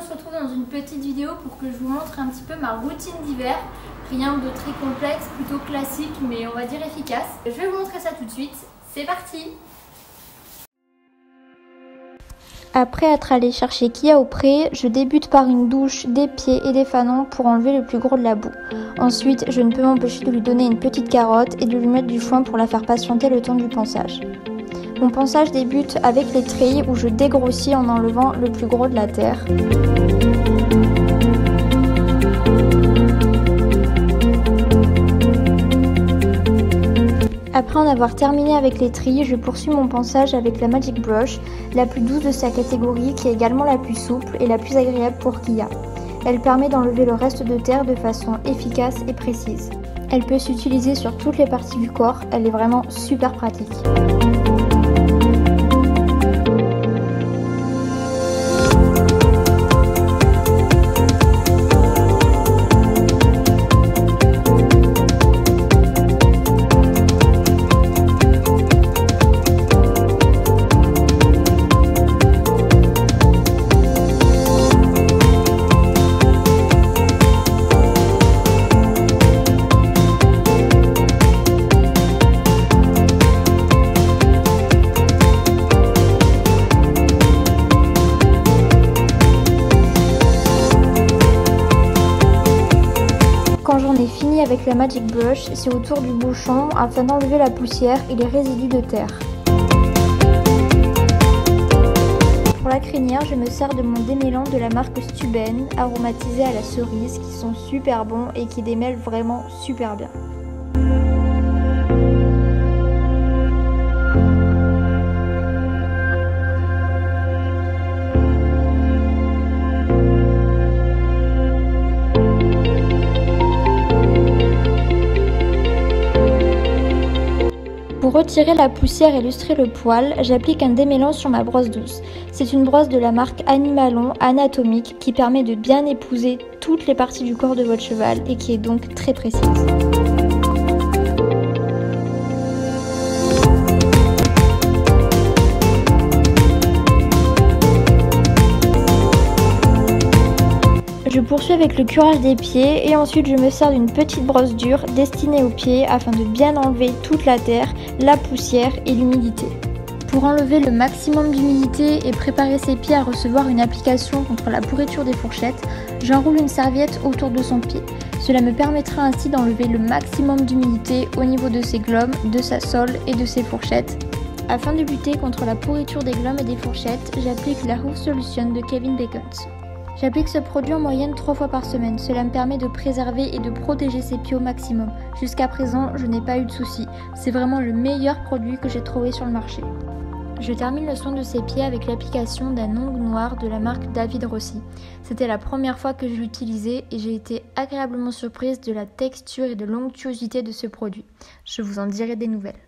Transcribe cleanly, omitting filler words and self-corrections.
se retrouve dans une petite vidéo pour que je vous montre un petit peu ma routine d'hiver. Rien de très complexe, plutôt classique mais on va dire efficace. Je vais vous montrer ça tout de suite, c'est parti! Après être allé chercher Kia au pré, je débute par une douche des pieds et des fanons pour enlever le plus gros de la boue. Ensuite, je ne peux m'empêcher de lui donner une petite carotte et de lui mettre du foin pour la faire patienter le temps du ponçage. Mon ponçage débute avec les trilles où je dégrossis en enlevant le plus gros de la terre. Après en avoir terminé avec les trilles, je poursuis mon ponçage avec la Magic Brush, la plus douce de sa catégorie qui est également la plus souple et la plus agréable pour Kia. Elle permet d'enlever le reste de terre de façon efficace et précise. Elle peut s'utiliser sur toutes les parties du corps, elle est vraiment super pratique. Quand j'en ai fini avec la Magic Brush, c'est au tour du bouchon afin d'enlever la poussière et les résidus de terre. Pour la crinière, je me sers de mon démêlant de la marque Stüben, aromatisé à la cerise, qui sont super bons et qui démêlent vraiment super bien. Pour retirer la poussière et lustrer le poil, j'applique un démêlant sur ma brosse douce. C'est une brosse de la marque Animalon anatomique qui permet de bien épouser toutes les parties du corps de votre cheval et qui est donc très précise. Je poursuis avec le curage des pieds et ensuite je me sers d'une petite brosse dure destinée aux pieds afin de bien enlever toute la terre, la poussière et l'humidité. Pour enlever le maximum d'humidité et préparer ses pieds à recevoir une application contre la pourriture des fourchettes, j'enroule une serviette autour de son pied. Cela me permettra ainsi d'enlever le maximum d'humidité au niveau de ses glomes, de sa sole et de ses fourchettes. Afin de lutter contre la pourriture des glomes et des fourchettes, j'applique la Hoof Solution de Kevin Bacon. J'applique ce produit en moyenne 3 fois par semaine. Cela me permet de préserver et de protéger ses pieds au maximum. Jusqu'à présent, je n'ai pas eu de soucis. C'est vraiment le meilleur produit que j'ai trouvé sur le marché. Je termine le soin de ses pieds avec l'application d'un ongle noir de la marque David Rossi. C'était la première fois que je l'utilisais et j'ai été agréablement surprise de la texture et de l'onctuosité de ce produit. Je vous en dirai des nouvelles.